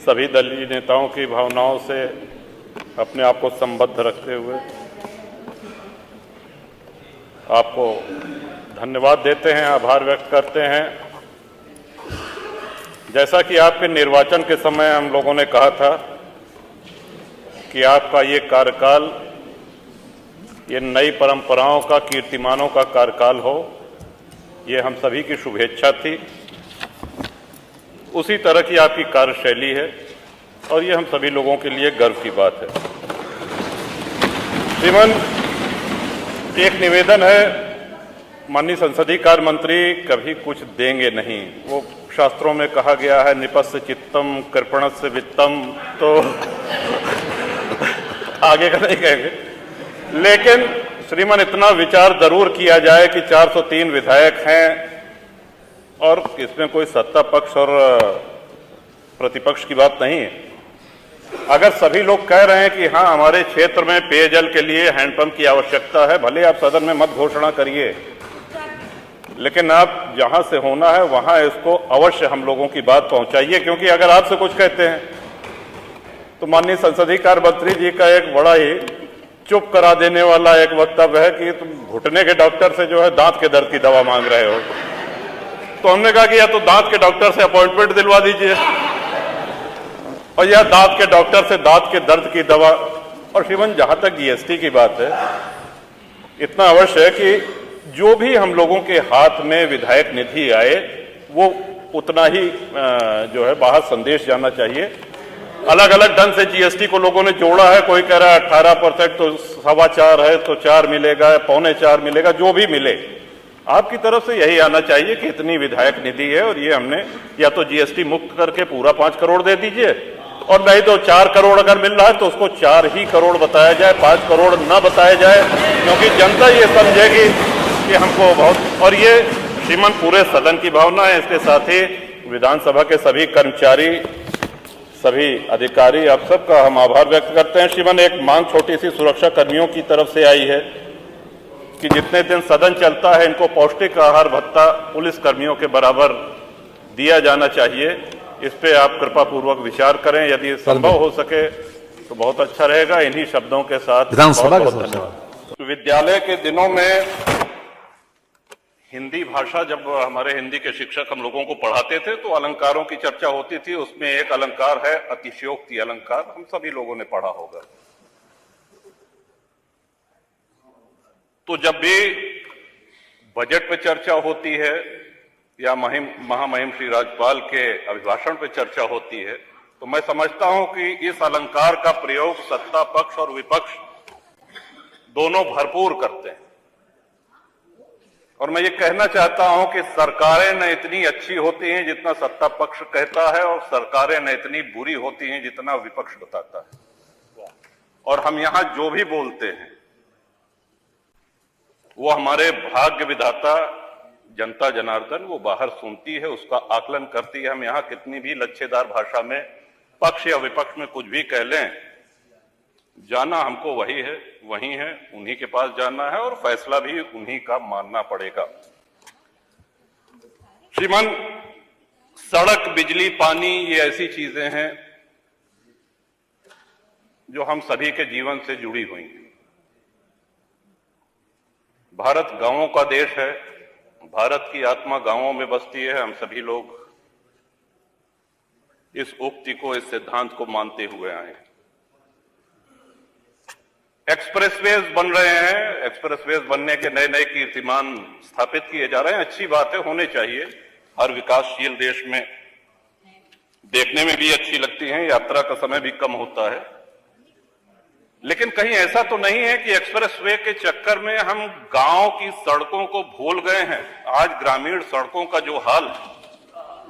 सभी दलीय नेताओं की भावनाओं से अपने आप को संबद्ध रखते हुए आपको धन्यवाद देते हैं, आभार व्यक्त करते हैं। जैसा कि आपके निर्वाचन के समय हम लोगों ने कहा था कि आपका ये कार्यकाल ये नई परंपराओं का, कीर्तिमानों का कार्यकाल हो, ये हम सभी की शुभेच्छा थी। उसी तरह की आपकी कार्यशैली है और ये हम सभी लोगों के लिए गर्व की बात है। श्रीमान, एक निवेदन है, माननीय संसदीय कार्य मंत्री कभी कुछ देंगे नहीं। वो शास्त्रों में कहा गया है निपस्य चित्तम कृपणस्य वित्तम, तो आगे का नहीं कहेंगे। लेकिन श्रीमान, इतना विचार जरूर किया जाए कि 403 विधायक हैं और इसमें कोई सत्ता पक्ष और प्रतिपक्ष की बात नहीं है। अगर सभी लोग कह रहे हैं कि हाँ हमारे क्षेत्र में पेयजल के लिए हैंडपंप की आवश्यकता है, भले आप सदन में मत घोषणा करिए, लेकिन आप जहां से होना है वहां इसको अवश्य हम लोगों की बात पहुंचाइए। क्योंकि अगर आपसे कुछ कहते हैं तो माननीय संसदीय कार्य मंत्री जी का एक बड़ा ही चुप करा देने वाला एक वक्तव्य है कि तुम घुटने के डॉक्टर से जो है दांत के दर्द की दवा मांग रहे हो। तो हमने कहा कि या तो दांत के डॉक्टर से अपॉइंटमेंट दिलवा दीजिए और या दांत के डॉक्टर से दांत के दर्द की दवा। और श्रीमान, जहां तक जीएसटी की बात है, इतना अवश्य है कि जो भी हम लोगों के हाथ में विधायक निधि आए वो उतना ही जो है बाहर संदेश जाना चाहिए। अलग अलग ढंग से जीएसटी को लोगों ने जोड़ा है, कोई कह रहा है 18% तो 4.25 है तो 4 मिलेगा, 3.25 मिलेगा, जो भी मिले आपकी तरफ से यही आना चाहिए कि इतनी विधायक निधि है और ये हमने या तो जीएसटी मुक्त करके पूरा 5 करोड़ दे दीजिए, और नहीं तो 4 करोड़ अगर मिल रहा है तो उसको 4 ही करोड़ बताया जाए, 5 करोड़ ना बताया जाए, क्योंकि जनता ये समझेगी कि हमको बहुत। और ये श्रीमान पूरे सदन की भावना है। इसके साथ ही विधानसभा के सभी कर्मचारी, सभी अधिकारी, आप सबका हम आभार व्यक्त करते हैं। श्रीमान, एक मांग छोटी सी सुरक्षा कर्मियों की तरफ से आई है कि जितने दिन सदन चलता है इनको पौष्टिक आहार भत्ता पुलिस कर्मियों के बराबर दिया जाना चाहिए। इस पे आप कृपा पूर्वक विचार करें, यदि संभव हो सके तो बहुत अच्छा रहेगा। इन्हीं शब्दों के साथ विधानसभा के धन्यवाद। विद्यालय के दिनों में हिंदी भाषा, जब हमारे हिंदी के शिक्षक हम लोगों को पढ़ाते थे तो अलंकारों की चर्चा होती थी। उसमें एक अलंकार है अतिशयोक्ति अलंकार, हम सभी लोगों ने पढ़ा होगा। तो जब भी बजट पे चर्चा होती है या महामहिम श्री राज्यपाल के अभिभाषण पे चर्चा होती है तो मैं समझता हूं कि इस अलंकार का प्रयोग सत्ता पक्ष और विपक्ष दोनों भरपूर करते हैं। और मैं ये कहना चाहता हूं कि सरकारें न इतनी अच्छी होती हैं जितना सत्ता पक्ष कहता है, और सरकारें न इतनी बुरी होती हैं जितना विपक्ष बताता है। और हम यहां जो भी बोलते हैं वो हमारे भाग्य विधाता जनता जनार्दन वो बाहर सुनती है, उसका आकलन करती है। हम यहां कितनी भी लच्छेदार भाषा में पक्ष या विपक्ष में कुछ भी कह लें, जाना हमको वही है, वही है, उन्हीं के पास जाना है और फैसला भी उन्हीं का मानना पड़ेगा। श्रीमान, सड़क, बिजली, पानी ये ऐसी चीजें हैं जो हम सभी के जीवन से जुड़ी हुई हैं। भारत गांवों का देश है, भारत की आत्मा गांवों में बसती है। हम सभी लोग इस उक्ति को, इस सिद्धांत को मानते हुए आए हैं। एक्सप्रेसवेज बन रहे हैं, एक्सप्रेसवेज बनने के नए नए कीर्तिमान स्थापित किए जा रहे हैं। अच्छी बात है, होने चाहिए। हर विकासशील देश में देखने में भी अच्छी लगती हैं, यात्रा का समय भी कम होता है। लेकिन कहीं ऐसा तो नहीं है कि एक्सप्रेसवे के चक्कर में हम गांव की सड़कों को भूल गए हैं। आज ग्रामीण सड़कों का जो हाल,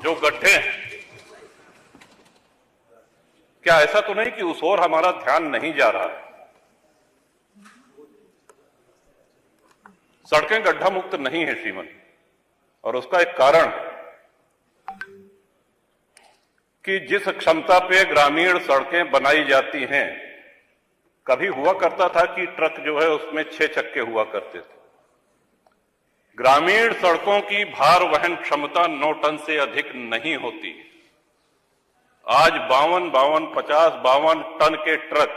जो गड्ढे हैं, क्या ऐसा तो नहीं कि उस ओर हमारा ध्यान नहीं जा रहा है? सड़कें गड्ढा मुक्त नहीं है श्रीमान, और उसका एक कारण कि जिस क्षमता पे ग्रामीण सड़कें बनाई जाती हैं, कभी हुआ करता था कि ट्रक जो है उसमें 6 चक्के हुआ करते थे। ग्रामीण सड़कों की भार वहन क्षमता 9 टन से अधिक नहीं होती। आज 52 टन के ट्रक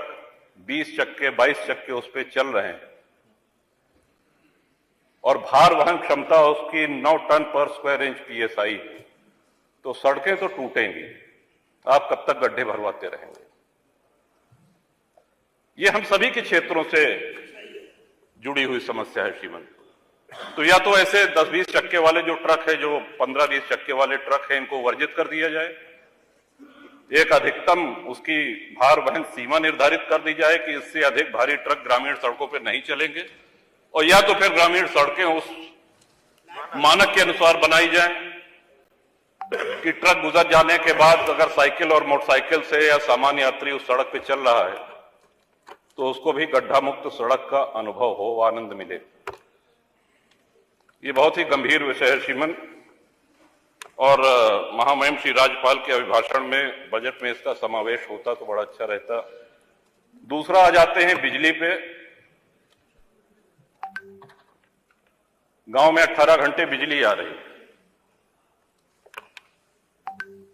20 चक्के 22 चक्के उस पे चल रहे हैं और भार वहन क्षमता उसकी 9 टन पर स्क्वायर इंच PSI है। तो सड़कें तो टूटेंगी, आप कब तक गड्ढे भरवाते रहेंगे? ये हम सभी के क्षेत्रों से जुड़ी हुई समस्या है श्रीमान। तो या तो ऐसे 10-20 चक्के वाले जो ट्रक है, जो 15-20 चक्के वाले ट्रक है, इनको वर्जित कर दिया जाए। एक अधिकतम उसकी भार वहन सीमा निर्धारित कर दी जाए कि इससे अधिक भारी ट्रक ग्रामीण सड़कों पर नहीं चलेंगे, और या तो फिर ग्रामीण सड़कें उस मानक के अनुसार बनाई जाएं कि ट्रक गुजर जाने के बाद अगर साइकिल और मोटरसाइकिल से या सामान्य यात्री उस सड़क पे चल रहा है तो उसको भी गड्ढा मुक्त सड़क का अनुभव हो, आनंद मिले। ये बहुत ही गंभीर विषय है श्रीमन, और महामहिम श्री राज्यपाल के अभिभाषण में बजट में इसका समावेश होता तो बड़ा अच्छा रहता। दूसरा आ जाते हैं बिजली पे। गांव में 18 घंटे बिजली आ रही,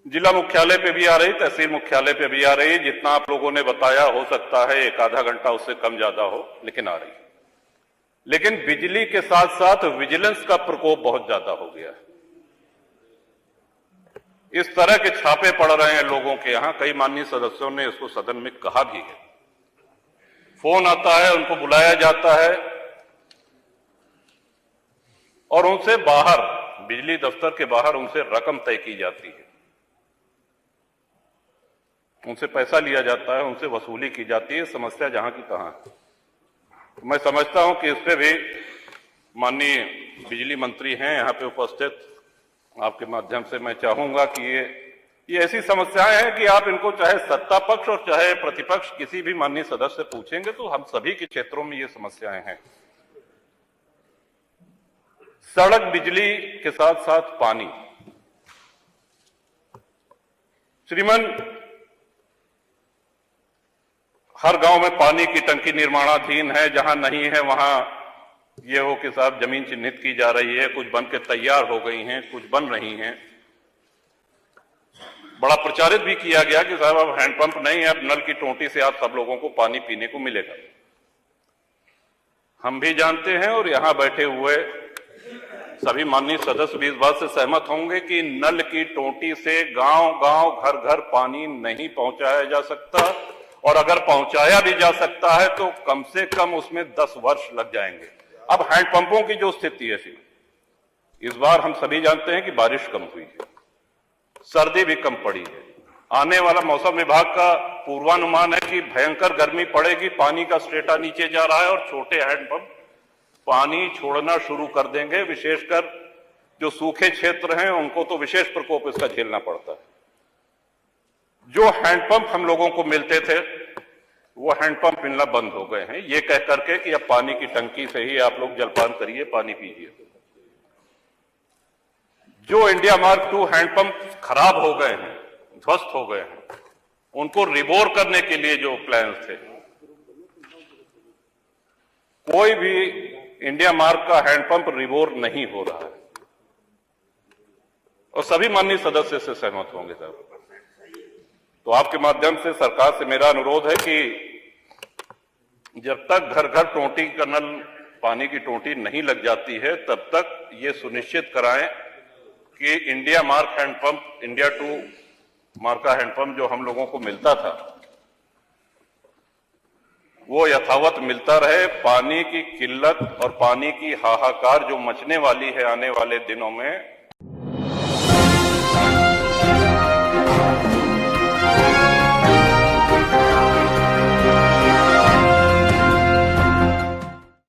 जिला मुख्यालय पे भी आ रही, तहसील मुख्यालय पे भी आ रही। जितना आप लोगों ने बताया, हो सकता है एक आधा घंटा उससे कम ज्यादा हो, लेकिन आ रही। लेकिन बिजली के साथ साथ विजिलेंस का प्रकोप बहुत ज्यादा हो गया है। इस तरह के छापे पड़ रहे हैं लोगों के यहां। कई माननीय सदस्यों ने इसको सदन में कहा भी है। फोन आता है, उनको बुलाया जाता है और उनसे बाहर, बिजली दफ्तर के बाहर उनसे रकम तय की जाती है, उनसे पैसा लिया जाता है, उनसे वसूली की जाती है। समस्या जहां की तहां है। मैं समझता हूं कि इस पे भी माननीय बिजली मंत्री हैं यहां पे उपस्थित, आपके माध्यम से मैं चाहूंगा कि ये ऐसी समस्याएं हैं कि आप इनको चाहे सत्ता पक्ष और चाहे प्रतिपक्ष किसी भी माननीय सदस्य से पूछेंगे तो हम सभी के क्षेत्रों में ये समस्याएं हैं। सड़क, बिजली के साथ साथ पानी। श्रीमान, हर गांव में पानी की टंकी निर्माणाधीन है। जहां नहीं है वहां ये हो कि साहब जमीन चिन्हित की जा रही है, कुछ बन के तैयार हो गई हैं, कुछ बन रही हैं। बड़ा प्रचारित भी किया गया कि साहब अब हैंडपंप नहीं है, अब नल की टोंटी से आप सब लोगों को पानी पीने को मिलेगा। हम भी जानते हैं और यहां बैठे हुए सभी माननीय सदस्य भी इस बात से सहमत होंगे कि नल की टोंटी से गांव-गांव, घर-घर पानी नहीं पहुंचाया जा सकता, और अगर पहुंचाया भी जा सकता है तो कम से कम उसमें 10 वर्ष लग जाएंगे। अब हैंडपंपों की जो स्थिति है, इस बार हम सभी जानते हैं कि बारिश कम हुई है, सर्दी भी कम पड़ी है। आने वाला मौसम विभाग का पूर्वानुमान है कि भयंकर गर्मी पड़ेगी, पानी का स्टेटा नीचे जा रहा है और छोटे हैंडपंप पानी छोड़ना शुरू कर देंगे। विशेषकर जो सूखे क्षेत्र हैं उनको तो विशेष प्रकोप इसका झेलना पड़ता है। जो हैंडपंप हम लोगों को मिलते थे वो हैंडपंप मिलना बंद हो गए हैं, ये कह करके कि अब पानी की टंकी से ही आप लोग जलपान करिए, पानी पीजिए। जो इंडिया मार्क II हैंडपंप खराब हो गए हैं, ध्वस्त हो गए हैं, उनको रिबोर करने के लिए जो प्लान थे, कोई भी इंडिया मार्क का हैंडपंप रिबोर नहीं हो रहा है, और सभी माननीय सदस्य से सहमत होंगे साहब। तो आपके माध्यम से सरकार से मेरा अनुरोध है कि जब तक घर घर टोंटी का नल, पानी की टोंटी नहीं लग जाती है, तब तक ये सुनिश्चित कराएं कि India mark hand pump, India II मार्का हैंडपंप जो हम लोगों को मिलता था वो यथावत मिलता रहे। पानी की किल्लत और पानी की हाहाकार जो मचने वाली है आने वाले दिनों में,